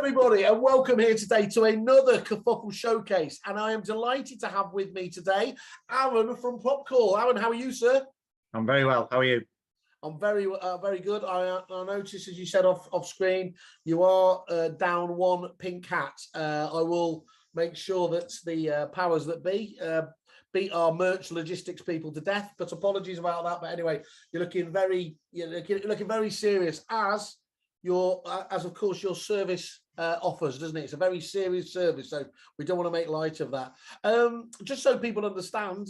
everybody, and welcome here today to another Kerfuffle showcase. And I am delighted to have with me today Aaron from PropCall. Aaron, how are you, sir? I'm very well. How are you? I'm very good. I noticed, as you said off screen, you are down one pink hat. I will make sure that the powers that be beat our merch logistics people to death. But apologies about that. But anyway, you're looking very serious as of course your service offers, doesn't it? It's a very serious service, so we don't want to make light of that. Just so people understand,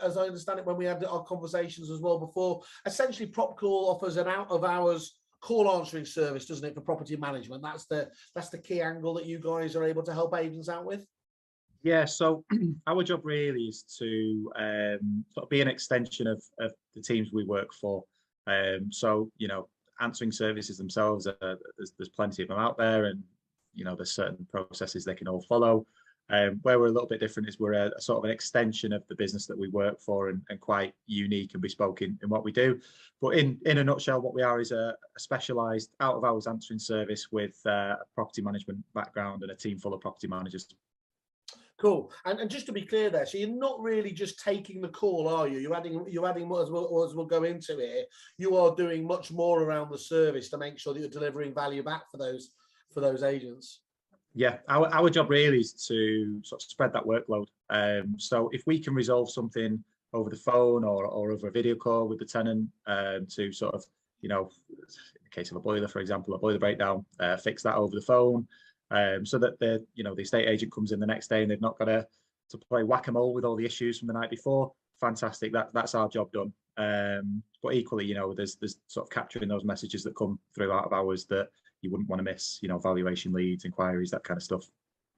as I understand it when we had our conversations as well before, essentially PropCall offers an out of hours call answering service, doesn't it, for property management? That's the key angle that you guys are able to help agents out with. Yeah, so our job really is to sort of be an extension of the teams we work for. So, you know, answering services themselves, there's plenty of them out there, and you know there's certain processes they can all follow. Where we're a little bit different is we're a sort of an extension of the business that we work for, and quite unique and bespoke in what we do. But in a nutshell, what we are is a specialised out of hours answering service with a property management background and a team full of property managers. Cool. And just to be clear there, so you're not really just taking the call, are you? You're adding more, as we'll go into here. You are doing much more around the service to make sure that you're delivering value back for those agents. Yeah, our job really is to sort of spread that workload. So if we can resolve something over the phone or over a video call with the tenant, to sort of, you know, in the case of a boiler, for example, a boiler breakdown, fix that over the phone. So that the estate agent comes in the next day and they've not got to play whack-a-mole with all the issues from the night before. Fantastic, that's our job done. But equally, you know, there's sort of capturing those messages that come through out of hours that you wouldn't want to miss. You know, valuation leads, inquiries, that kind of stuff.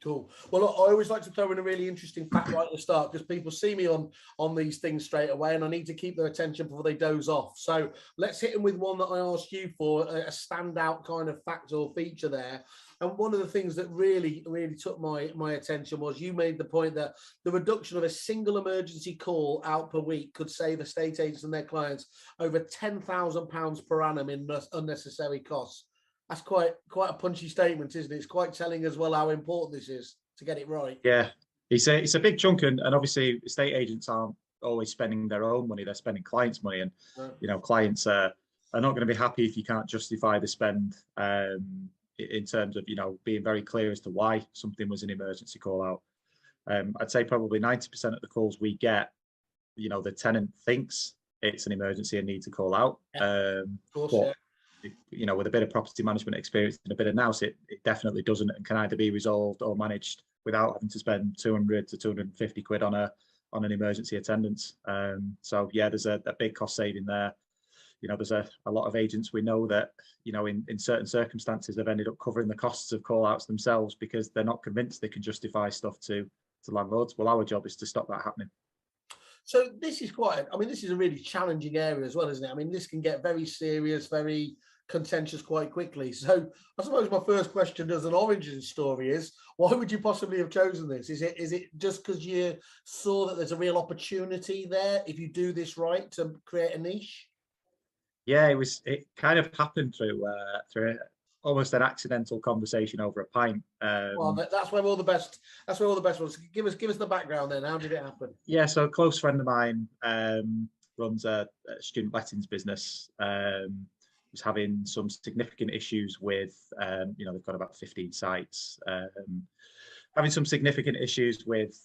Cool. Well, I always like to throw in a really interesting fact right at the start, because people see me on these things straight away, and I need to keep their attention before they doze off. So let's hit them with one that I asked you for, a standout kind of fact or feature there. And one of the things that really took my attention was you made the point that the reduction of a single emergency call out per week could save estate agents and their clients over £10,000 per annum in unnecessary costs. That's quite a punchy statement, isn't it? It's quite telling as well how important this is to get it right. Yeah, it's a big chunk, and obviously estate agents aren't always spending their own money; they're spending clients' money, and you know, clients are not going to be happy if you can't justify the spend. In terms of, you know, being very clear as to why something was an emergency call out. I'd say probably 90% of the calls we get, you know, the tenant thinks it's an emergency and needs to call out. Of course, but, you know, with a bit of property management experience and a bit of nous, it definitely doesn't, and can either be resolved or managed without having to spend 200 to 250 quid on an emergency attendance. So yeah, there's a big cost saving there. You know, there's a lot of agents we know that, you know, in certain circumstances have ended up covering the costs of call outs themselves because they're not convinced they can justify stuff to landlords. Well, our job is to stop that happening. So this is this is a really challenging area as well, isn't it? I mean, this can get very serious, very contentious quite quickly. So I suppose my first question as an origin story is, why would you possibly have chosen this? Is it just because you saw that there's a real opportunity there if you do this right to create a niche? Yeah, it kind of happened through almost an accidental conversation over a pint. Well, that's where all the best ones. Give us the background then. How did it happen? Yeah, so a close friend of mine runs a student lettings business. Was having some significant issues with, you know, they've got about 15 sites. Having some significant issues with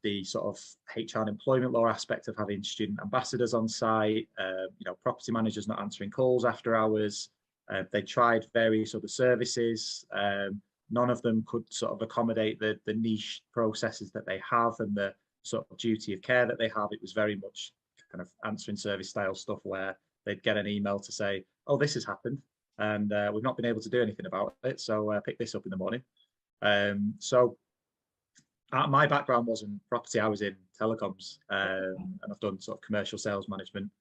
the sort of HR and employment law aspect of having student ambassadors on site, you know, property managers not answering calls after hours. They tried various other services. None of them could sort of accommodate the niche processes that they have and the sort of duty of care that they have. It was very much kind of answering service style stuff where they'd get an email to say, oh, this has happened and we've not been able to do anything about it. So pick this up in the morning. So my background wasn't property, I was in telecoms, and I've done sort of commercial sales management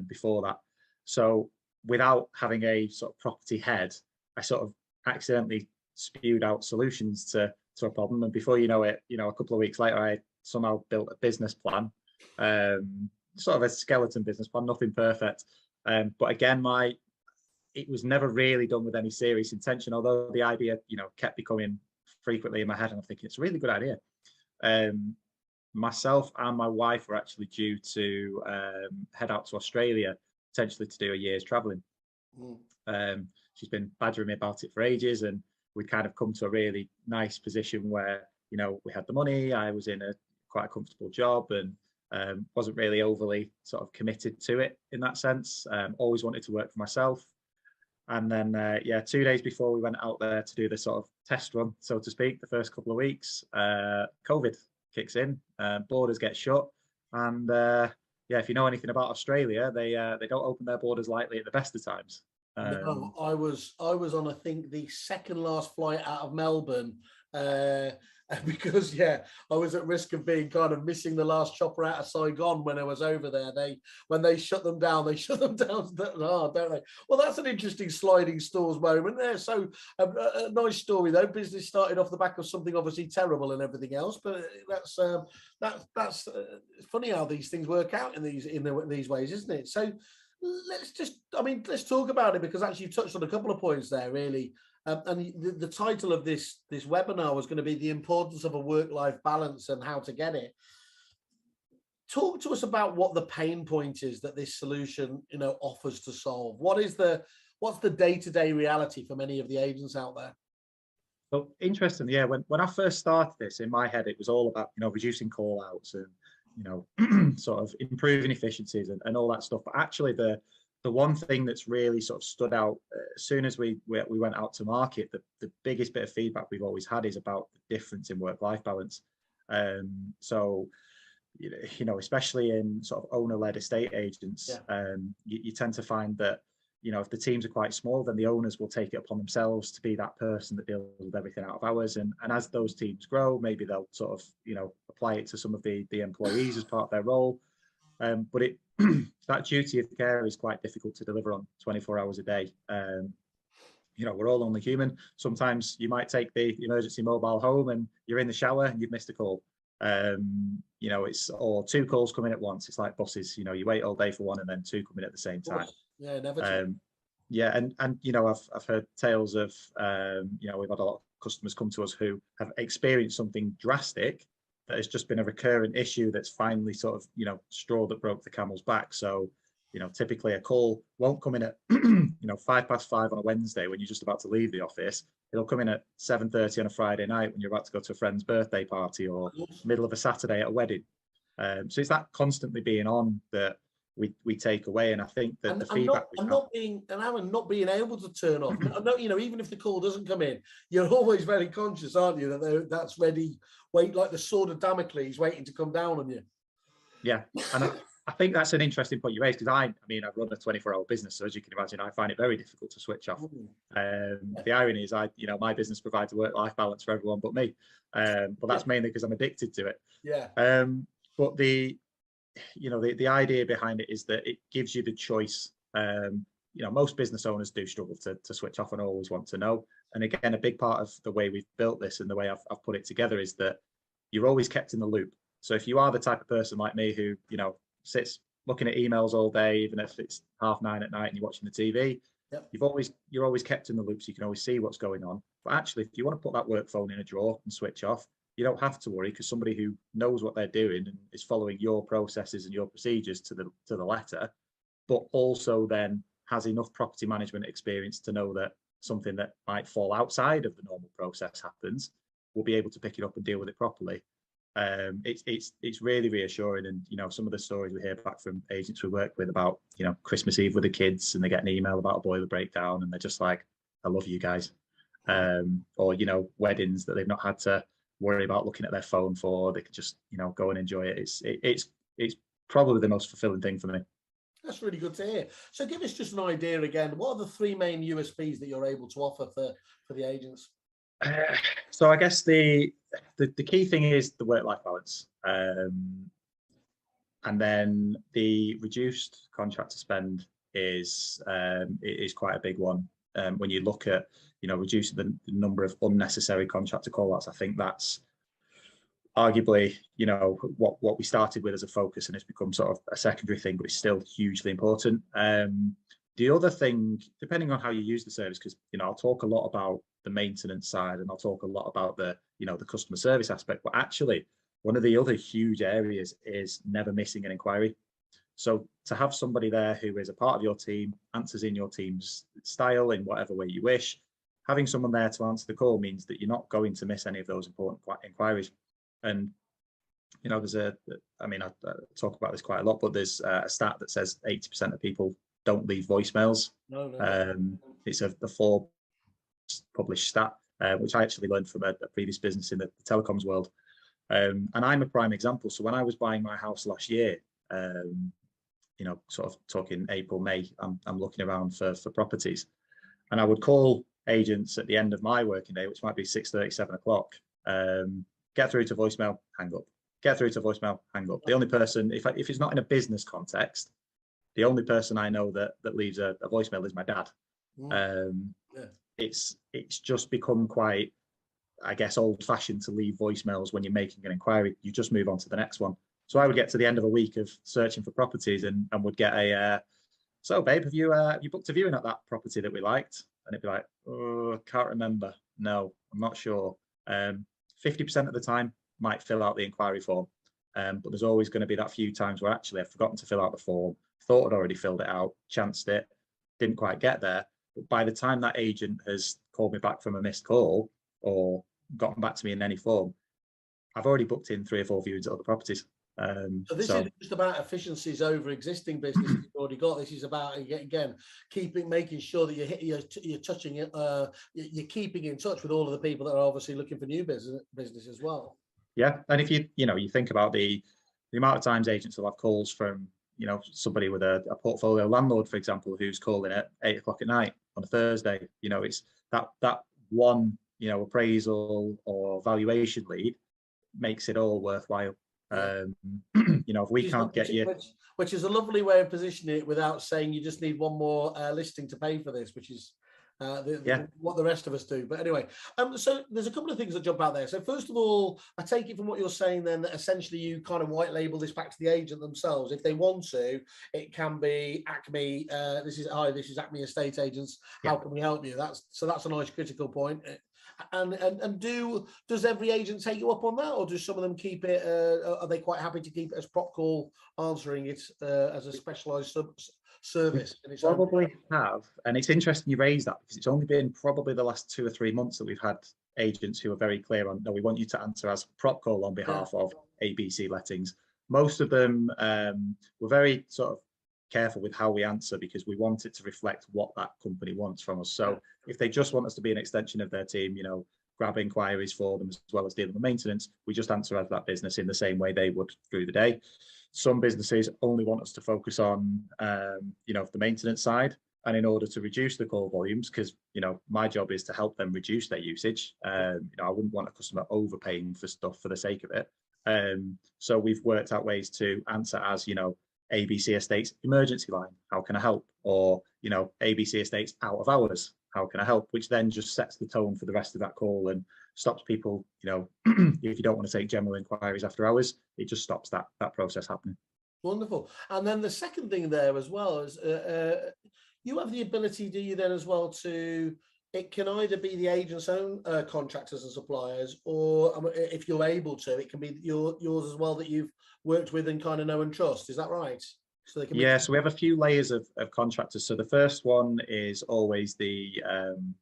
before that. So without having a sort of property head, I sort of accidentally spewed out solutions to a problem, and before you know it, you know, a couple of weeks later I somehow built a business plan, sort of a skeleton business plan, nothing perfect, but again, it was never really done with any serious intention, although the idea, kept becoming frequently in my head, and I'm thinking it's a really good idea. Myself and my wife were actually due to head out to Australia, potentially to do a year's traveling. She's been badgering me about it for ages, and we'd kind of come to a really nice position where, we had the money, I was in quite a comfortable job, and wasn't really overly sort of committed to it in that sense. Always wanted to work for myself. And then, 2 days before we went out there to do the sort of test run, so to speak, the first couple of weeks, COVID kicks in, borders get shut. And if you know anything about Australia, they don't open their borders lightly at the best of times. No, I was on, I think, the second last flight out of Melbourne, because I was at risk of being kind of missing the last chopper out of Saigon when I was over there. When they shut them down, they shut them down hard, don't they? Well, that's an interesting sliding stores moment there. So a nice story though. Business started off the back of something obviously terrible and everything else, but that's funny how these things work out in these ways, isn't it? So let's talk about it, because actually you touched on a couple of points there, really. And the title of this webinar was going to be the importance of a work-life balance and how to get it. Talk to us about what the pain point is that this solution, offers to solve. What's the day-to-day reality for many of the agents out there? Well, interesting. Yeah, when I first started this, in my head, it was all about, reducing call outs and, sort of improving efficiencies and all that stuff. But actually the one thing that's really sort of stood out as soon as we went out to market, the biggest bit of feedback we've always had is about the difference in work-life balance. So, especially in sort of owner-led estate agents, you tend to find that, if the teams are quite small, then the owners will take it upon themselves to be that person that deals with everything out of hours. And as those teams grow, maybe they'll sort of, apply it to some of the employees as part of their role. But that duty of care is quite difficult to deliver on 24 hours a day. We're all only human. Sometimes you might take the emergency mobile home and you're in the shower and you've missed a call. Or two calls come in at once. It's like buses. You wait all day for one and then two come in at the same time. Yeah, never. And I've heard tales of we've had a lot of customers come to us who have experienced something drastic that has just been a recurrent issue that's finally sort of, straw that broke the camel's back. So, typically a call won't come in at, 5:05 on a Wednesday when you're just about to leave the office. It'll come in at 7:30 on a Friday night when you're about to go to a friend's birthday party, or middle of a Saturday at a wedding. So it's that constantly being on that we take away. And I think that the feedback not being able to turn off. Even if the call doesn't come in, you're always very conscious, aren't you, that that's ready, like the sword of Damocles waiting to come down on you. Yeah, and I think that's an interesting point you raised, because I run a 24-hour business, so as you can imagine, I find it very difficult to switch off. The irony is, my business provides a work-life balance for everyone but me, but that's mainly because I'm addicted to it. Yeah. But the idea behind it is that it gives you the choice. Most business owners do struggle to switch off and always want to know. And again, a big part of the way we've built this and the way I've put it together is that you're always kept in the loop. So if you are the type of person like me who, sits looking at emails all day, even if it's 9:30 at night and you're watching the TV, you're always kept in the loop, so you can always see what's going on. But actually, if you want to put that work phone in a drawer and switch off, you don't have to worry, because somebody who knows what they're doing and is following your processes and your procedures to the letter, but also then has enough property management experience to know that something that might fall outside of the normal process happens, will be able to pick it up and deal with it properly. It's really reassuring. And some of the stories we hear back from agents we work with about Christmas Eve with the kids, and they get an email about a boiler breakdown and they're just like, I love you guys. Or weddings that they've not had to worry about looking at their phone for, they could just go and enjoy it. It's probably the most fulfilling thing for me. That's really good to hear. So give us just an idea again, what are the three main USPs that you're able to offer for the agents? So I guess the key thing is the work-life balance, and then the reduced contractor spend is quite a big one. When you look at reducing the number of unnecessary contractor call-outs, I think that's arguably what we started with as a focus, and it's become sort of a secondary thing, but it's still hugely important. The other thing, depending on how you use the service, because I'll talk a lot about the maintenance side and I'll talk a lot about the the customer service aspect, but actually one of the other huge areas is never missing an inquiry. So to have somebody there who is a part of your team, answers in your team's style in whatever way you wish, having someone there to answer the call means that you're not going to miss any of those important inquiries. And there's I talk about this quite a lot, but there's a stat that says 80% of people don't leave voicemails. No. It's a Forbes published stat, which I actually learned from a previous business in the telecoms world. And I'm a prime example. So when I was buying my house last year, sort of talking April, May, I'm looking around for properties, and I would call agents at the end of my working day, which might be 6:30, 7 o'clock, get through to voicemail, hang up, get through to voicemail, hang up. The only person, if it's not in a business context, the only person I know that leaves a voicemail is my dad. It's just become quite, I guess, old-fashioned to leave voicemails when you're making an inquiry. You just move on to the next one. So I would get to the end of a week of searching for properties and would get a, so babe, have you booked a viewing at that property that we liked? And it'd be like, oh, can't remember. No, I'm not sure. 50% of the time might fill out the inquiry form. But there's always going to be that few times where actually I've forgotten to fill out the form, thought I'd already filled it out, chanced it, didn't quite get there. But by the time that agent has called me back from a missed call or gotten back to me in any form, I've already booked in 3 or 4 viewings at other properties. So this isn't just about efficiencies over existing businesses you've already got. This is about, again, making sure that you're touching it, you're keeping in touch with all of the people that are obviously looking for new business as well. Yeah, and if you think about the amount of times agents will have calls from somebody with a portfolio landlord, for example, who's calling at 8 o'clock at night on a Thursday. It's that one appraisal or valuation lead makes it all worthwhile. If we can't get you, which is a lovely way of positioning it without saying you just need one more listing to pay for this, which is what the rest of us do. But anyway, so there's a couple of things that jump out there. So first of all, I take it from what you're saying then that essentially you kind of white label this back to the agent themselves. If they want to, it can be Acme. This is Acme Estate Agents. How can we help you? That's a nice critical point. And does every agent take you up on that, or do some of them keep it? Are they quite happy to keep it as PropCall answering it as a specialised service? Probably have, and it's interesting you raise that because it's only been probably the last 2 or 3 months that we've had agents who are very clear on, no, we want you to answer as PropCall on behalf of ABC Lettings. Most of them were very sort of careful with how we answer because we want it to reflect what that company wants from us. So if they just want us to be an extension of their team, grab inquiries for them as well as dealing with maintenance, we just answer as that business in the same way they would through the day. Some businesses only want us to focus on, the maintenance side. And in order to reduce the call volumes, because, my job is to help them reduce their usage. I wouldn't want a customer overpaying for stuff for the sake of it. So we've worked out ways to answer as, ABC Estates emergency line, how can I help? Or, ABC Estates out of hours, how can I help? Which then just sets the tone for the rest of that call and stops people, if you don't want to take general inquiries after hours, it just stops that process happening. Wonderful. And then the second thing there as well is you have the ability, do you then as well, to, it can either be the agent's own contractors and suppliers, or if you're able to, it can be yours as well that you've worked with and kind of know and trust. Is that right? So they can so we have a few layers of contractors. So the first one is always the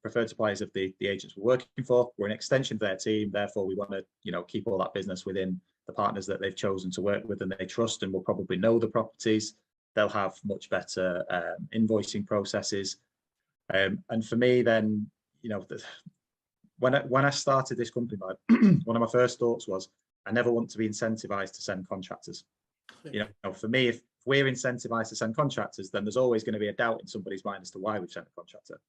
preferred suppliers of the agents we're working for. We're an extension of their team. Therefore, we want to, keep all that business within the partners that they've chosen to work with and they trust and will probably know the properties. They'll have much better invoicing processes. And for me, then, when I started this company, one of my first thoughts was, I never want to be incentivized to send contractors. For me, if we're incentivized to send contractors, then there's always going to be a doubt in somebody's mind as to why we've sent a contractor.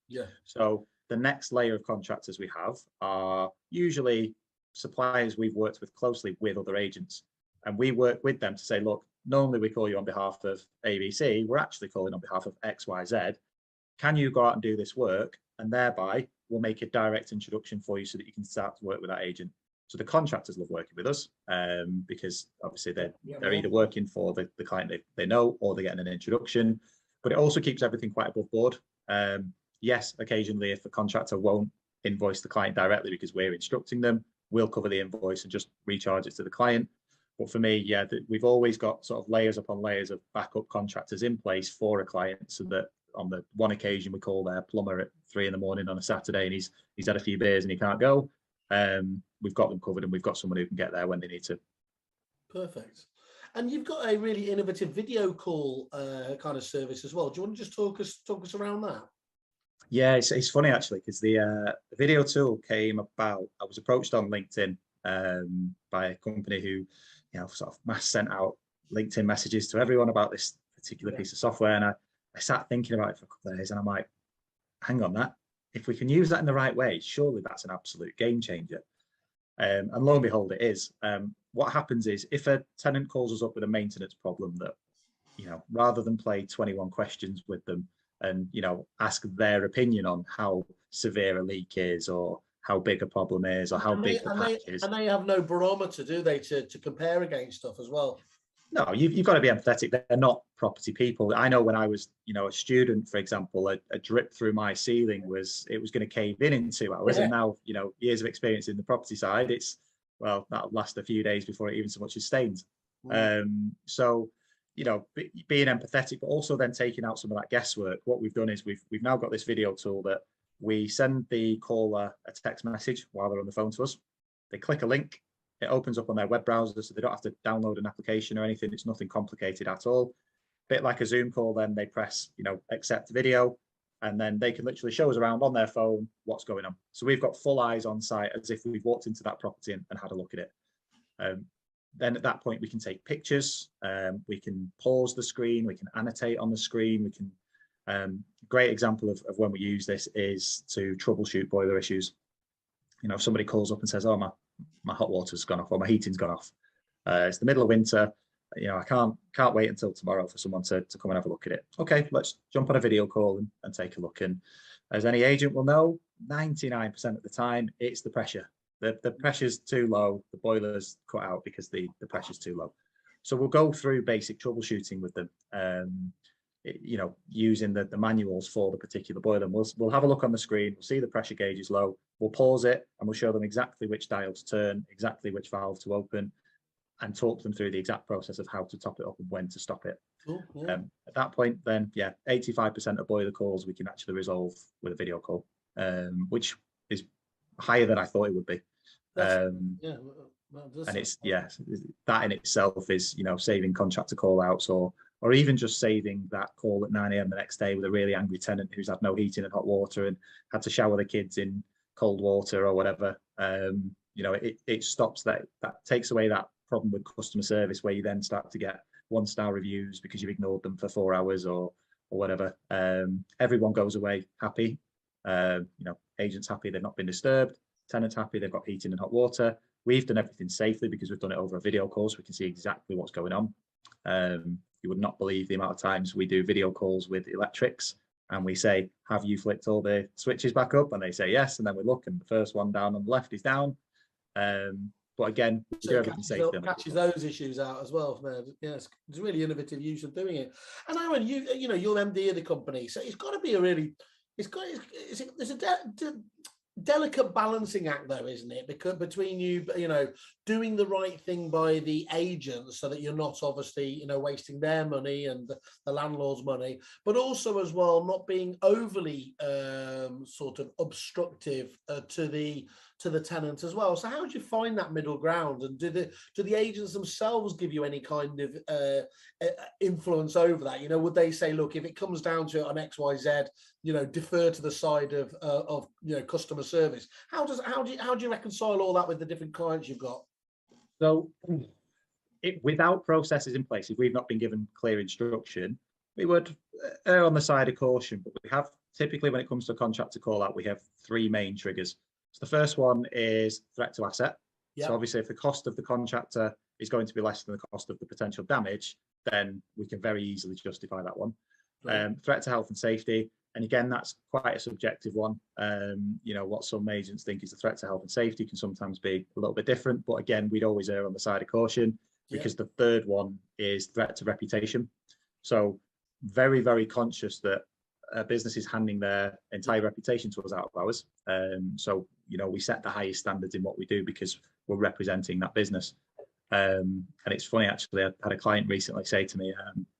So the next layer of contractors we have are usually suppliers we've worked with closely with other agents. And we work with them to say, look, normally we call you on behalf of ABC, we're actually calling on behalf of XYZ. Can you go out and do this work? And thereby we'll make a direct introduction for you so that you can start to work with that agent. So the contractors love working with us because obviously they're either working for the client they know or they're getting an introduction. but it also keeps everything quite above board. Yes, occasionally if a contractor won't invoice the client directly because we're instructing them, we'll cover the invoice and just recharge it to the client. But for me, yeah, we've always got sort of layers upon layers of backup contractors in place for a client, so that on the one occasion we call their plumber at 3 in the morning on a Saturday and he's had a few beers and he can't go, we've got them covered and we've got someone who can get there when they need to. Perfect. And you've got a really innovative video call kind of service as well. Do you want to just talk us around that? Yeah, it's funny actually, because the video tool came about. I was approached on LinkedIn by a company who, sort of mass sent out LinkedIn messages to everyone about this particular piece of software, and I sat thinking about it for a couple of days, and I'm like, hang on, that if we can use that in the right way, surely that's an absolute game changer. And lo and behold, it is. What happens is, if a tenant calls us up with a maintenance problem that, rather than play 21 questions with them and, ask their opinion on how severe a leak is or how big a problem is or how big the patch is. And they have no barometer, do they, to compare against stuff as well? No, you've got to be empathetic. They're not property people. I know when I was, a student, for example, a drip through my ceiling was going to cave in 2 hours. And now, years of experience in the property side, that'll last a few days before it even so much as stains. So, being empathetic, but also then taking out some of that guesswork. What we've done is we've now got this video tool that we send the caller a text message while they're on the phone to us. They click a link. It opens up on their web browser, so they don't have to download an application or anything. It's nothing complicated at all. Bit like a Zoom call, then they press, accept video, and then they can literally show us around on their phone what's going on. So we've got full eyes on site as if we've walked into that property and had a look at it. Then at that point, we can take pictures, we can pause the screen, we can annotate on the screen, we can, great example of when we use this is to troubleshoot boiler issues. If somebody calls up and says, oh, my hot water's gone off or my heating's gone off. It's the middle of winter. I can't wait until tomorrow for someone to come and have a look at it. Okay, let's jump on a video call and take a look. And as any agent will know, 99% of the time, it's the pressure. The pressure's too low, the boiler's cut out because the pressure's too low. So we'll go through basic troubleshooting with them, using the manuals for the particular boiler. And we'll have a look on the screen, we'll see the pressure gauge is low, we'll pause it and we'll show them exactly which dial to turn, exactly which valve to open, and talk them through the exact process of how to top it up and when to stop it. Cool, yeah. At that point, then, 85% of boiler calls we can actually resolve with a video call, which is higher than I thought it would be. And it's that in itself is saving contractor call outs or even just saving that call at 9 a.m. the next day with a really angry tenant who's had no heating and hot water and had to shower the kids in cold water or whatever. It stops that takes away that problem with customer service where you then start to get 1-star reviews because you've ignored them for 4 hours or whatever. Everyone goes away happy. Agents happy they've not been disturbed. Tenants happy they've got heating and hot water. We've done everything safely because we've done it over a video call, so we can see exactly what's going on. You would not believe the amount of times we do video calls with electrics and we say, have you flicked all the switches back up? And they say yes, and then we look and the first one down on the left is down. But again, we do everything safely. Catches those issues out as well. Yes, it's a really innovative use of doing it. And Aaron, you're MD of the company, so it's got to be there's a delicate balancing act though, isn't it? Because between you doing the right thing by the agents so that you're not obviously wasting their money and the landlord's money, but also as well not being overly sort of obstructive to the tenant as well. So how do you find that middle ground? And do the agents themselves give you any kind of influence over that? Would they say, look, if it comes down to it on XYZ, defer to the side of customer service? How do you reconcile all that with the different clients you've got? So without processes in place, if we've not been given clear instruction, we would err on the side of caution. But we have typically, when it comes to a contractor call out, we have 3 main triggers. So the first one is threat to asset. Yep. So obviously if the cost of the contractor is going to be less than the cost of the potential damage, then we can very easily justify that one. Right. Threat to health and safety. And again, that's quite a subjective one. What some agents think is the threat to health and safety can sometimes be a little bit different. But again, we'd always err on the side of caution because the third one is threat to reputation. So very, very conscious that a business is handing their entire reputation to us out of hours. So, you know, we set the highest standards in what we do because we're representing that business. And it's funny, actually, I had a client recently say to me,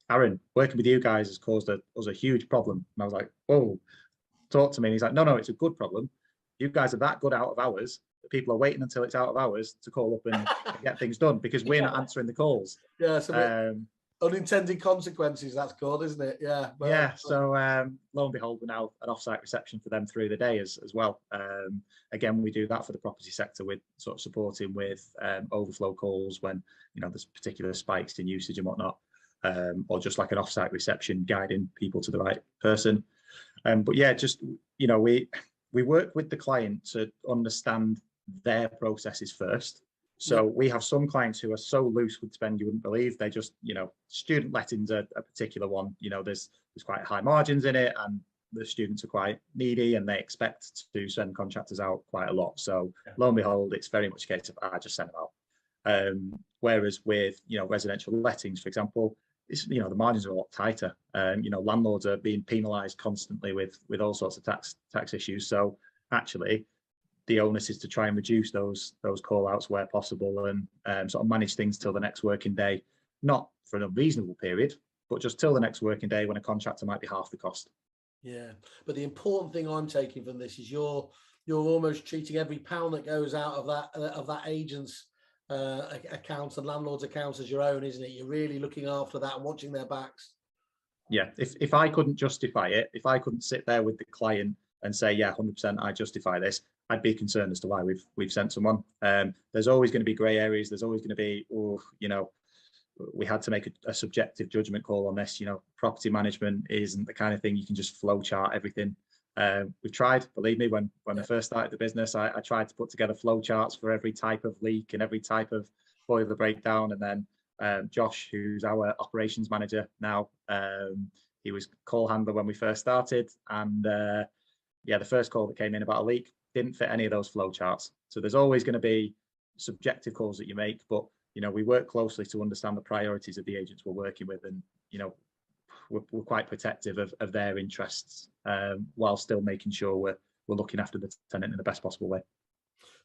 Aaron, working with you guys has caused us a huge problem. And I was like, whoa, talk to me. And he's like, no, it's a good problem. You guys are that good out of hours that people are waiting until it's out of hours to call up and get things done because we're not answering the calls. Yeah, so unintended consequences, that's called, isn't it? Yeah. But, yeah. So lo and behold, we're now an offsite reception for them through the day as well. Again, we do that for the property sector with sort of supporting with overflow calls when, you know, there's particular spikes in usage and whatnot, or just like an offsite reception guiding people to the right person. But yeah, just, you know, we work with the client to understand their processes first. So we have some clients who are so loose with spend you wouldn't believe. They just, you know, student lettings are a particular one. You know, there's quite high margins in it, and the students are quite needy, and they expect to send contractors out quite a lot. So lo and behold, it's very much a case of I just send them out. Whereas with, you know, residential lettings, for example, it's, you know, the margins are a lot tighter. You know, landlords are being penalised constantly with all sorts of tax issues. So actually, the onus is to try and reduce those call outs where possible, and sort of manage things till the next working day, not for an unreasonable period, but just till the next working day when a contractor might be half the cost. Yeah, but the important thing I'm taking from this is you're almost treating every pound that goes out of that agent's accounts and landlord's accounts as your own, isn't it? You're really looking after that and watching their backs. Yeah, if I couldn't justify it, if I couldn't sit there with the client and say, yeah, 100% I justify this, I'd be concerned as to why we've sent someone. There's always going to be grey areas. There's always going to be, you know, we had to make a subjective judgment call on this. You know, property management isn't the kind of thing you can just flow chart everything. We've tried, believe me, when I first started the business, I tried to put together flow charts for every type of leak and every type of boiler breakdown. And then Josh, who's our operations manager now, he was call handler when we first started. And yeah, the first call that came in about a leak didn't fit any of those flow charts. So there's always going to be subjective calls that you make, but, you know, we work closely to understand the priorities of the agents we're working with, and, you know, we're quite protective of their interests, while still making sure we're looking after the tenant in the best possible way.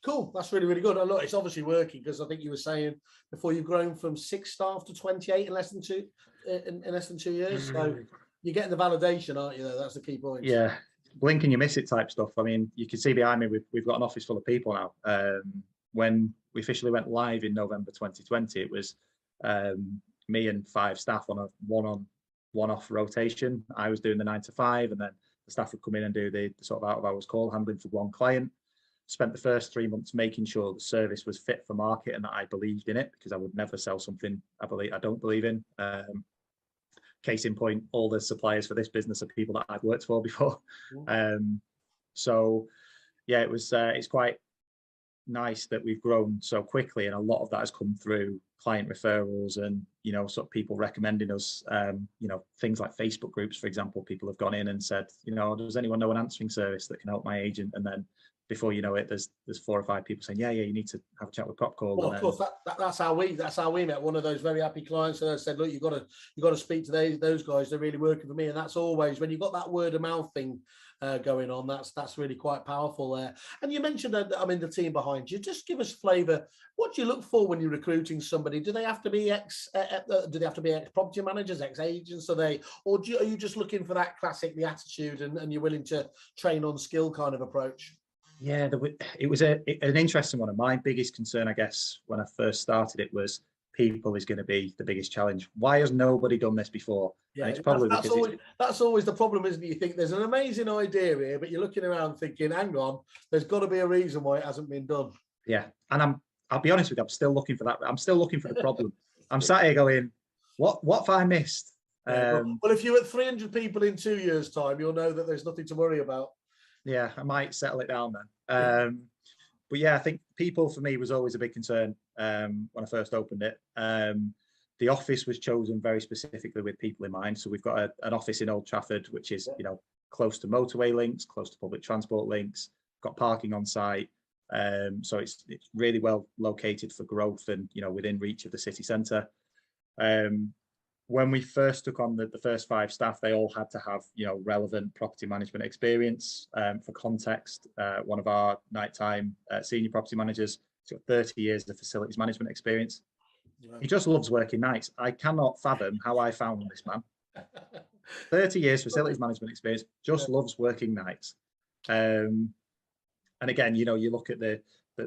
Cool, that's really, really good. And look, it's obviously working, because I think you were saying before you've grown from 6 staff to 28 in less than 2 years. So you're getting the validation, aren't you? That's the key point. Yeah. Blink and you miss it type stuff. I mean, you can see behind me, we've got an office full of people now. When we officially went live in November 2020, it was me and 5 staff on a one-off rotation. I was doing the 9 to 5, and then the staff would come in and do the sort of out of hours call handling for one client. Spent the first 3 months making sure the service was fit for market and that I believed in it, because I would never sell something I don't believe in. Case in point, all the suppliers for this business are people that I've worked for before. So yeah, it's quite nice that we've grown so quickly, and a lot of that has come through client referrals and, you know, sort of people recommending us. You know, things like Facebook groups, for example, people have gone in and said, you know, does anyone know an answering service that can help my agent? And then before you know it, there's 4 or 5 people saying, yeah, you need to have a chat with PropCall. Well, of course, that's how we met. One of those very happy clients said, look, you've got to speak to those guys. They're really working for me. And that's always, when you've got that word of mouth thing going on, that's really quite powerful there. And you mentioned that, I mean, the team behind you. Just give us flavour. What do you look for when you're recruiting somebody? Do they have to be ex property managers, ex agents? Are you just looking for that classic, the attitude, and you're willing to train on skill kind of approach? Yeah, it was an interesting one. And my biggest concern, I guess, when I first started it, was people is going to be the biggest challenge. Why has nobody done this before? Yeah, and it's probably that's always the problem, isn't it? You think there's an amazing idea here, but you're looking around thinking, hang on, there's got to be a reason why it hasn't been done. Yeah, and I'll be honest with you, I'm still looking for that. I'm still looking for the problem. I'm sat here going, what have I missed? Well, if you're at 300 people in 2 years' time, you'll know that there's nothing to worry about. Yeah, I might settle it down then. But yeah, I think people for me was always a big concern when I first opened it. The office was chosen very specifically with people in mind. So we've got an office in Old Trafford, which is, you know, close to motorway links, close to public transport links, got parking on site. So it's really well located for growth and, you know, within reach of the city centre. when we first took on the first 5 staff, they all had to have, relevant property management experience. For context, one of our nighttime senior property managers has got 30 years of facilities management experience. He just loves working nights. I cannot fathom how I found this man. 30 years facilities management experience, just loves working nights. And again, you look at the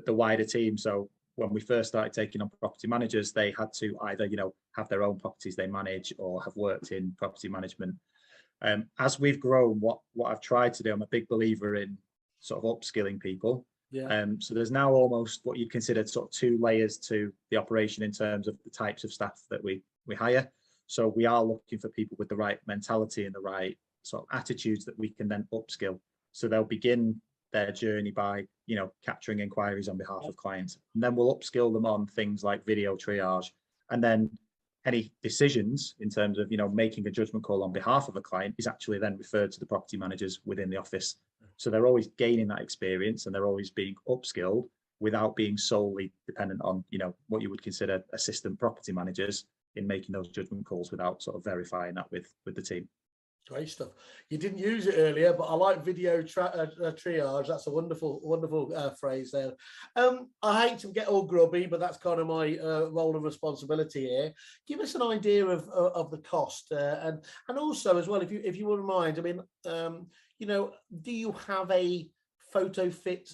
wider team. So when we first started taking on property managers, they had to either, have their own properties they manage or have worked in property management. As we've grown, what I've tried to do, I'm a big believer in sort of upskilling people. Yeah. So there's now almost what you consider sort of 2 layers to the operation in terms of the types of staff that we hire. So we are looking for people with the right mentality and the right sort of attitudes that we can then upskill. So they'll begin their journey by, capturing inquiries on behalf of clients. And then we'll upskill them on things like video triage. And then any decisions in terms of, making a judgment call on behalf of a client is actually then referred to the property managers within the office. So they're always gaining that experience and they're always being upskilled without being solely dependent on, what you would consider assistant property managers in making those judgment calls without sort of verifying that with the team. Great stuff. You didn't use it earlier, but I like video triage. That's a wonderful phrase there. I hate to get all grubby, but that's kind of my role and responsibility here. Give us an idea of the cost, and also as well, if you wouldn't mind. I mean, do you have a photo fit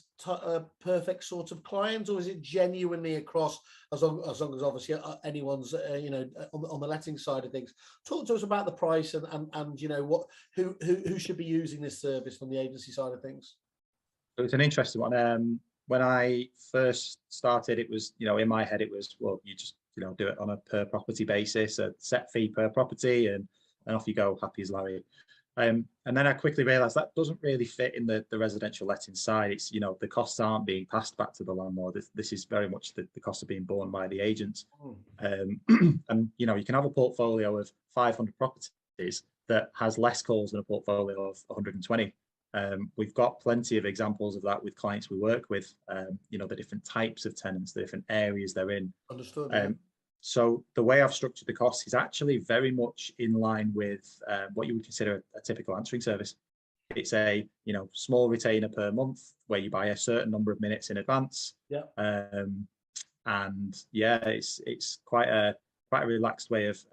perfect sort of client, or is it genuinely across as long as obviously anyone's on the letting side of things? Talk to us about the price and who should be using this service from the agency side of things. So it's an interesting one. When I first started, it was, in my head it was, well, you just do it on a per property basis, a set fee per property, and off you go, happy as Larry. And then I quickly realized that doesn't really fit in the residential letting side. It's, the costs aren't being passed back to the landlord. This is very much the costs are being borne by the agents. And, you can have a portfolio of 500 properties that has less calls than a portfolio of 120. We've got plenty of examples of that with clients we work with, the different types of tenants, the different areas they're in. Understood. So the way I've structured the costs is actually very much in line with what you would consider a typical answering service. It's a small retainer per month where you buy a certain number of minutes in advance. Yeah. And yeah, it's quite a relaxed way of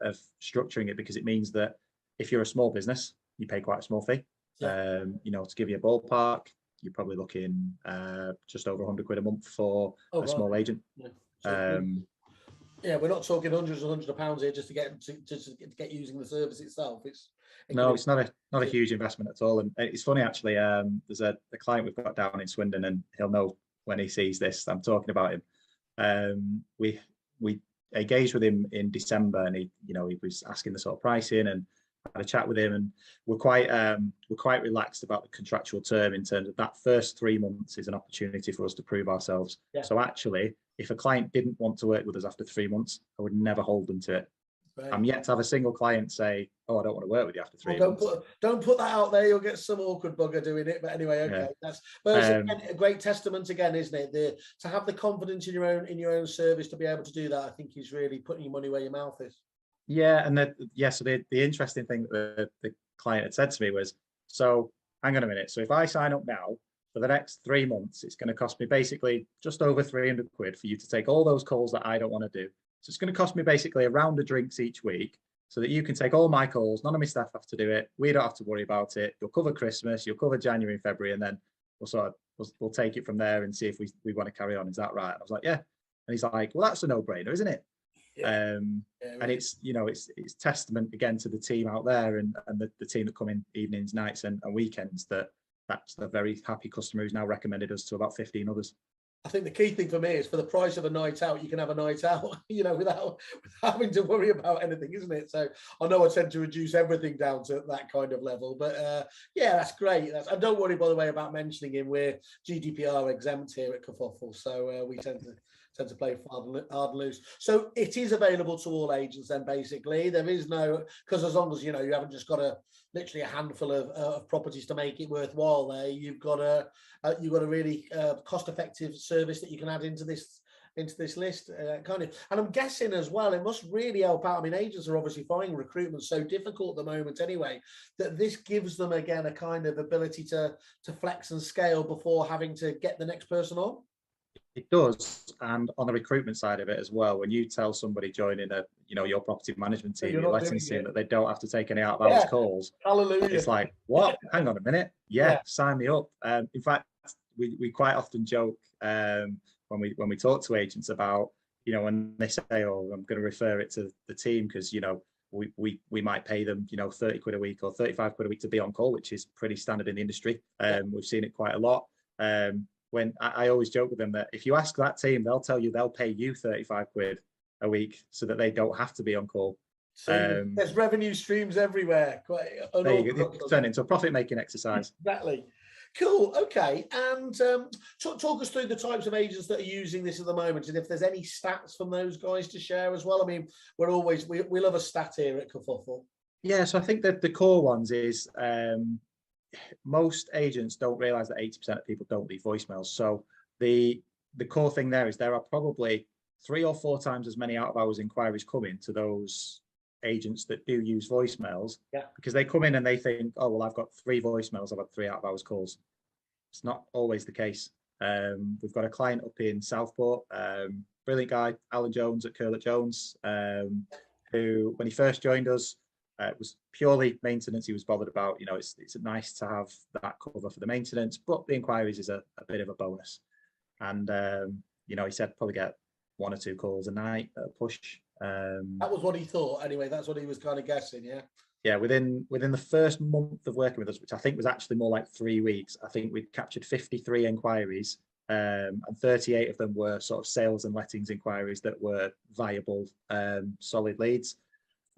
structuring it, because it means that if you're a small business, you pay quite a small fee. Yeah. To give you a ballpark, you're probably looking just over 100 quid a month for a small agent. Yeah. Yeah, we're not talking hundreds and hundreds of pounds here just to get using the service itself. It's not a huge investment at all. And it's funny actually. There's a client we've got down in Swindon, and he'll know when he sees this. I'm talking about him. We engaged with him in December, and he was asking the sort of pricing, and had a chat with him, and we're quite relaxed about the contractual term in terms of that first 3 months is an opportunity for us to prove ourselves. Yeah. So actually, if a client didn't want to work with us after 3 months, I would never hold them to it. Right. I'm yet to have a single client say, "Oh, I don't want to work with you after 3 months." Don't put that out there. You'll get some awkward bugger doing it. But anyway, okay, yeah. That's a great testament again, isn't it? To have the confidence in your own service to be able to do that, I think is really putting your money where your mouth is. Yeah, and so the interesting thing that the client had said to me was, so hang on a minute. So if I sign up now for the next 3 months, it's going to cost me basically just over 300 quid for you to take all those calls that I don't want to do. So it's going to cost me basically a round of drinks each week so that you can take all my calls. None of my staff have to do it. We don't have to worry about it. You'll cover Christmas, you'll cover January and February, and then we'll take it from there and see if we want to carry on. Is that right? And I was like, yeah. And he's like, well, that's a no-brainer, isn't it? Yeah. And it's it's testament again to the team out there and the team that come in evenings, nights and weekends, that's a very happy customer who's now recommended us to about 15 others. I think the key thing for me is for the price of a night out, you can have a night out, without having to worry about anything, isn't it? So I know I tend to reduce everything down to that kind of level, but yeah, that's great. And don't worry, by the way, about mentioning him. We're GDPR exempt here at Kerfuffle, so we tend to play hard and loose. So it is available to all agents then, basically. There is no, because as long as, you haven't just got literally a handful of properties to make it worthwhile there, you've got a really cost-effective service that you can add into this into this list, kind of. And I'm guessing as well, it must really help out. I mean, agents are obviously finding recruitment so difficult at the moment anyway, that this gives them, again, a kind of ability to flex and scale before having to get the next person on. It does, and on the recruitment side of it as well, when you tell somebody joining your property management team, your lettings team, that they don't have to take any out of hours calls, hallelujah, it's like, what? Hang on a minute, sign me up. In fact, we quite often joke when we talk to agents about, when they say, oh, I'm going to refer it to the team because we might pay them 30 quid a week or 35 quid a week to be on call, which is pretty standard in the industry. We've seen it quite a lot. When I always joke with them that if you ask that team, they'll tell you they'll pay you 35 quid a week so that they don't have to be on call. So there's revenue streams everywhere. There you go. Turn it into a profit-making exercise. Exactly. Cool. Okay. And talk us through the types of agents that are using this at the moment, and if there's any stats from those guys to share as well. I mean, we love a stat here at Kerfuffle. Yeah. So I think that the core ones is most agents don't realize that 80% of people don't leave voicemails. So the core thing there is there are probably 3 or 4 times as many out of hours inquiries coming to those agents that do use voicemails, because they come in and they think, oh, well, I've got 3 voicemails, I've had 3 out of hours calls. It's not always the case. We've got a client up in Southport, brilliant guy, Alan Jones at Curlet Jones, who, when he first joined us, it was purely maintenance he was bothered about. It's nice to have that cover for the maintenance, but the inquiries is a bit of a bonus. And he said probably get 1 or 2 calls a night at a push. That was what he thought anyway. That's what he was kind of guessing. Yeah, within the first month of working with us, which I think was actually more like 3 weeks, I think we'd captured 53 inquiries, and 38 of them were sort of sales and lettings inquiries that were viable, solid leads.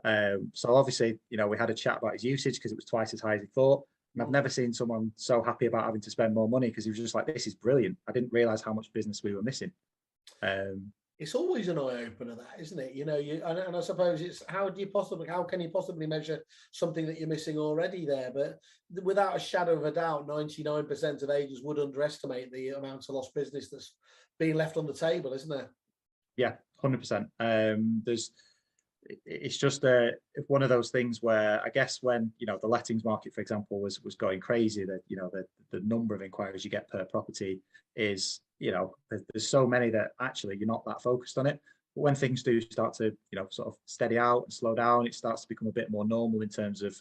So obviously, we had a chat about his usage because it was twice as high as he thought. And I've never seen someone so happy about having to spend more money, because he was just like, this is brilliant. I didn't realize how much business we were missing. It's always an eye opener, that, isn't it? And I suppose it's how can you possibly measure something that you're missing already there? But without a shadow of a doubt, 99% of agents would underestimate the amount of lost business that's being left on the table, isn't there? Yeah, 100%. It's just one of those things where I guess when the lettings market, for example, was going crazy, that the number of inquiries you get per property is there's so many that actually you're not that focused on it. But when things do start to sort of steady out and slow down, it starts to become a bit more normal in terms of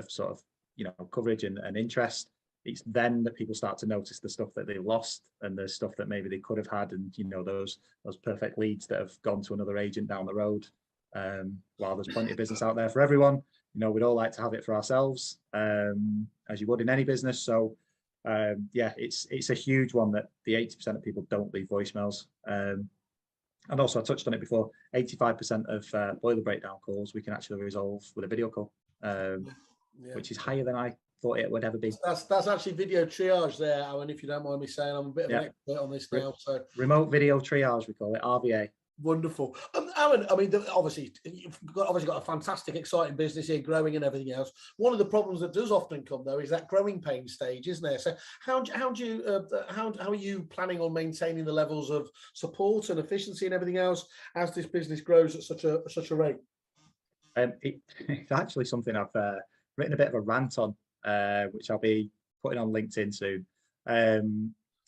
sort of coverage and interest. It's then that people start to notice the stuff that they lost and the stuff that maybe they could have had, and those perfect leads that have gone to another agent down the road. While there's plenty of business out there for everyone, we'd all like to have it for ourselves, as you would in any business. So it's a huge one that the 80% of people don't leave voicemails. And also, I touched on it before, 85% of boiler breakdown calls we can actually resolve with a video call, which is higher than I thought it would ever be. That's actually video triage there, Alan, if you don't mind me saying. I'm a bit of an expert on this now. So remote video triage, we call it, RVA. Wonderful. Alan, I mean, obviously, you've got a fantastic, exciting business here, growing and everything else. One of the problems that does often come, though, is that growing pain stage, isn't there? So how are you planning on maintaining the levels of support and efficiency and everything else as this business grows at such a rate? It's actually something I've written a bit of a rant on, which I'll be putting on LinkedIn soon.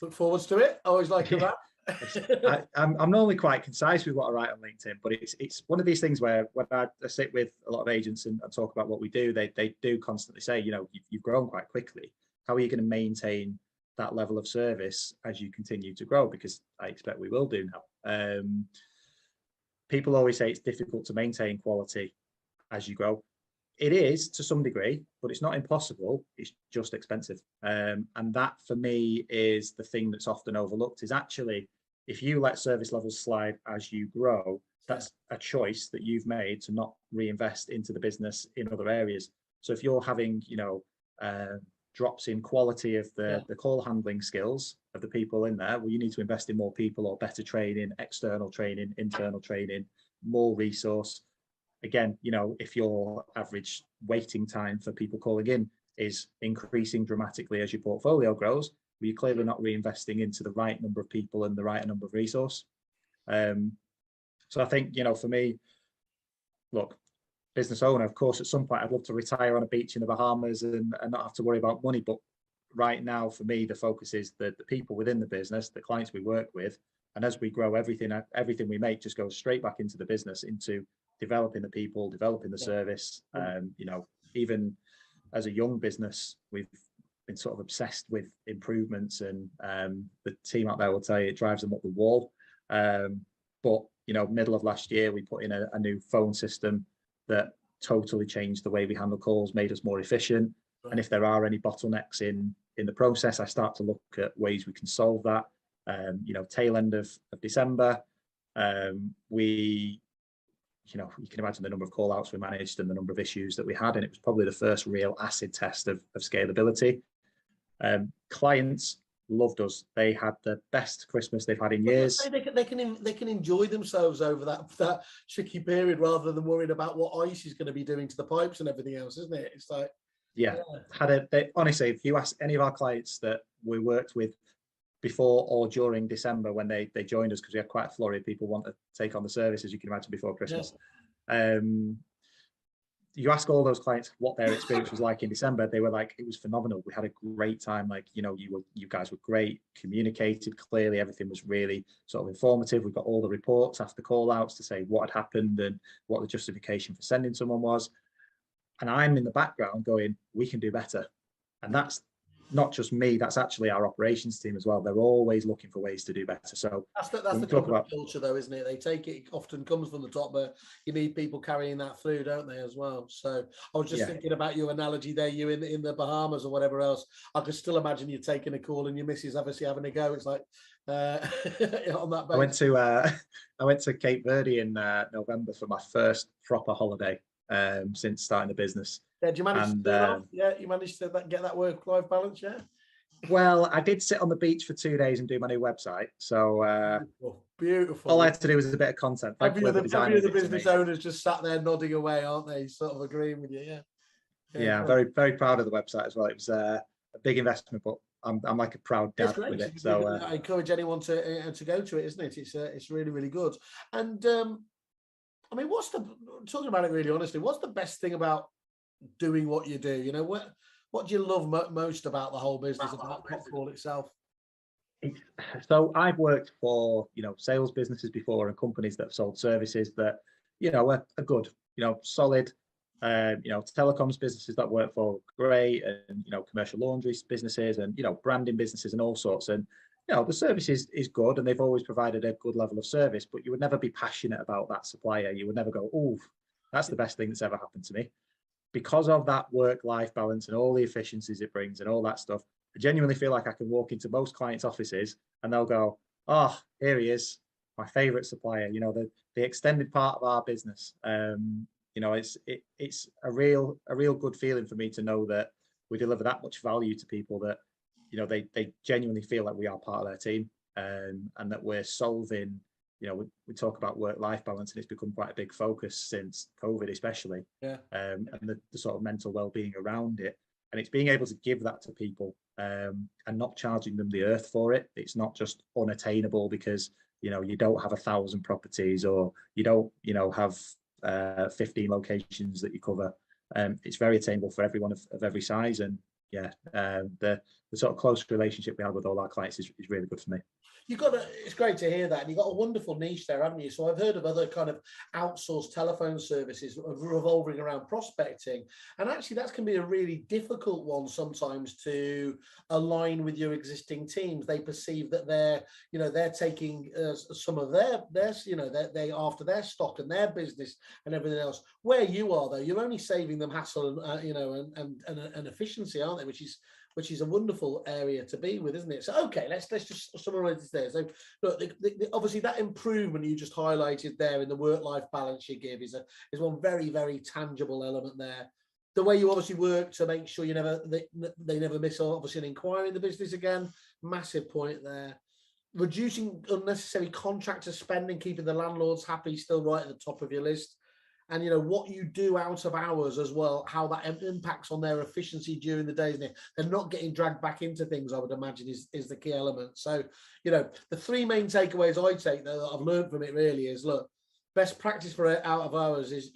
Look forwards to it. I always like a rant. I'm normally quite concise with what I write on LinkedIn, but it's one of these things where when I sit with a lot of agents and talk about what we do, they do constantly say, you've grown quite quickly. How are you going to maintain that level of service as you continue to grow? Because I expect we will do now. People always say it's difficult to maintain quality as you grow. It is to some degree, but it's not impossible. It's just expensive. And that for me is the thing that's often overlooked, is actually, if you let service levels slide as you grow, that's a choice that you've made to not reinvest into the business in other areas. So if you're having, drops in quality of the call handling skills of the people in there, well, you need to invest in more people or better training, external training, internal training, more resource. Again, if your average waiting time for people calling in is increasing dramatically as your portfolio grows, well, you're clearly not reinvesting into the right number of people and the right number of resource. So I think, you know, for me, look, business owner, of course, at some point I'd love to retire on a beach in the Bahamas and not have to worry about money. But right now, for me, the focus is the people within the business, the clients we work with. And as we grow, everything we make just goes straight back into the business, into developing the people, developing the service. You know, even as a young business, we've been sort of obsessed with improvements, and the team out there will tell you it drives them up the wall. But, you know, middle of last year, we put in a new phone system that totally changed the way we handle calls, made us more efficient. And if there are any bottlenecks in the process, I start to look at ways we can solve that. You know, tail end of December, we, you know, you can imagine the number of call outs we managed and the number of issues that we had. And it was probably the first real acid test of scalability. Clients loved us. They had the best Christmas they've had in years. They can enjoy themselves over that tricky period, rather than worrying about what ice is going to be doing to the pipes and everything else, isn't it? It's like, honestly, if you ask any of our clients that we worked with before or during December when they joined us, because we had quite a flurry of people want to take on the service, as you can imagine, before Christmas. You ask all those clients what their experience was like in December, they were like, it was phenomenal. We had a great time. Like, you know, you guys were great, communicated clearly, everything was really sort of informative. We got all the reports after call outs to say what had happened and what the justification for sending someone was. And I'm in the background going, we can do better. And that's not just me, that's actually our operations team as well. They're always looking for ways to do better. So that's the corporate culture, though, isn't it? They take it, often comes from the top, but you need people carrying that through, don't they, as well? So I was just thinking about your analogy there, you in the Bahamas or whatever else. I could still imagine you taking a call and your missus obviously having a go. It's like on that basis. I went to Cape Verde in November for my first proper holiday since starting the business. Yeah, did you manage to do that? Yeah, you managed to get that work-life balance, yeah? Well, I did sit on the beach for 2 days and do my new website. So beautiful. All I had to do was a bit of content. Every other business owners just sat there nodding away, aren't they? Sort of agreeing with you, yeah. I'm very, very proud of the website as well. It was a big investment, but I'm like a proud dad with it. So I encourage anyone to go to it, isn't it? It's really, really good. And I mean, talking about it really honestly, what's the best thing about doing what you do? You know, what do you love most about the whole business, about PropCall itself? So I've worked for, you know, sales businesses before and companies that have sold services that, you know, are good, you know, solid, you know, telecoms businesses that work for great, and, you know, commercial laundry businesses and, you know, branding businesses and all sorts. And, you know, the service is good and they've always provided a good level of service, but you would never be passionate about that supplier. You would never go, oh, that's the best thing that's ever happened to me. Because of that work-life balance and all the efficiencies it brings and all that stuff, I genuinely feel like I can walk into most clients' offices and they'll go, oh, here he is, my favorite supplier, you know, the extended part of our business. You know, it's a real good feeling for me to know that we deliver that much value to people, that, you know, they genuinely feel like we are part of their team, and that we're solving, you know, we talk about work-life balance and it's become quite a big focus since COVID, especially, and the sort of mental well-being around it. And it's being able to give that to people, and not charging them the earth for it. It's not just unattainable because, you know, you don't have 1,000 properties or you don't, you know, have 15 locations that you cover. It's very attainable for everyone of every size. And the sort of close relationship we have with all our clients is really good for me. It's great to hear that. And you've got a wonderful niche there, haven't you? So I've heard of other kind of outsourced telephone services revolving around prospecting. And actually that can be a really difficult one sometimes to align with your existing teams. They perceive that they're taking some of their you know, they after their stock and their business and everything else. Where you are, though, you're only saving them hassle and you know, and efficiency, aren't they? Which is a wonderful area to be with, isn't it? So, okay, let's just summarize this there. So, look, obviously that improvement you just highlighted there in the work-life balance you give is one very, very tangible element there. The way you obviously work to make sure they never miss, obviously, an inquiry in the business again, massive point there. Reducing unnecessary contractor spending, keeping the landlords happy, still right at the top of your list. and what you do out of hours as well, how that impacts on their efficiency during the days. They're not getting dragged back into things, I would imagine, is the key element. So, the three main takeaways I take that I've learned from it really is, look, best practice for out of hours is,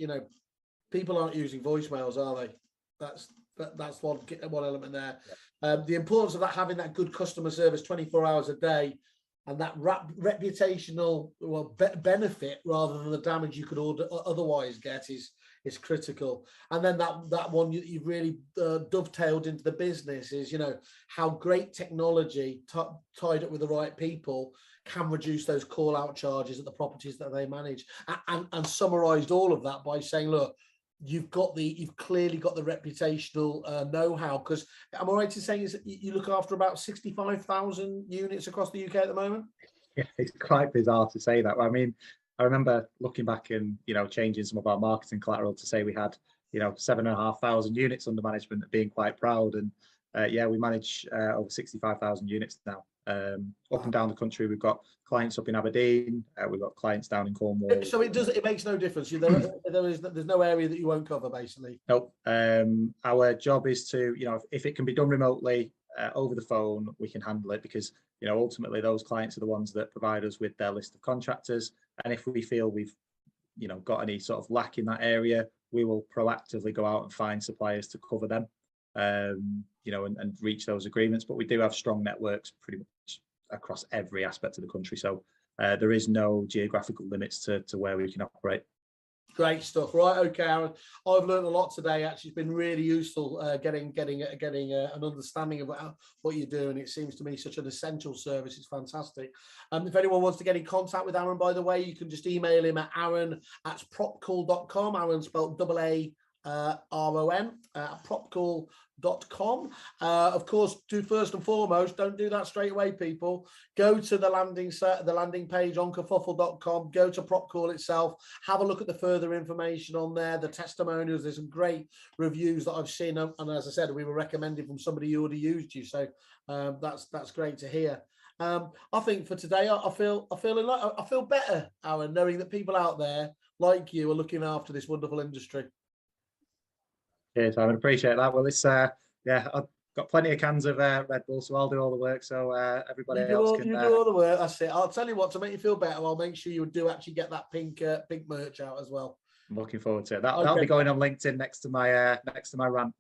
people aren't using voicemails, are they? That's one element there. Yeah. The importance of that, having that good customer service 24 hours a day, and that reputational benefit rather than the damage you could otherwise get is critical. And then that one you've really dovetailed into the business is, how great technology tied up with the right people can reduce those call out charges at the properties that they manage, and summarized all of that by saying, look, you've clearly got the reputational know-how, because am I right in saying is you look after about 65,000 units across the UK at the moment? Yeah, it's quite bizarre to say that. I mean, I remember looking back and changing some of our marketing collateral to say we had 7,500 units under management, and being quite proud. And yeah, we manage over 65,000 units now. Up and down the country. We've got clients up in Aberdeen, we've got clients down in Cornwall. So it makes no difference. There's no area that you won't cover, basically. Nope. Our job is to, if it can be done remotely, over the phone, we can handle it, because ultimately those clients are the ones that provide us with their list of contractors, and if we feel we've got any sort of lack in that area, we will proactively go out and find suppliers to cover them, and reach those agreements. But we do have strong networks pretty much across every aspect of the country, so there is no geographical limits to where we can operate. Great stuff. Right, okay, Aaron, I've learned a lot today. Actually, it's been really useful getting an understanding about what you do, and it seems to me such an essential service. It's fantastic. If anyone wants to get in contact with Aaron, by the way, you can just email him at aaron@propcall.com. Aaron spelled AARON at propcall.com. Of course, first and foremost, don't do that straight away, people. Go to the landing page on kerfuffle.com, go to PropCall itself, have a look at the further information on there, the testimonials. There's some great reviews that I've seen, and as I said, we were recommended from somebody who already used you, so that's great to hear. I think for today, I feel better, Aaron, knowing that people out there like you are looking after this wonderful industry. Cheers, I would appreciate that. Well, it's yeah, I've got plenty of cans of Red Bull, so I'll do all the work. So everybody else can. You do all the work. That's it. I'll tell you what, to make you feel better, I'll make sure you do actually get that pink merch out as well. I'm looking forward to it. That'll be going on LinkedIn next to my rant.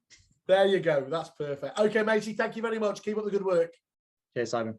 There you go. That's perfect. Okay, matey. Thank you very much. Keep up the good work. Cheers, Simon.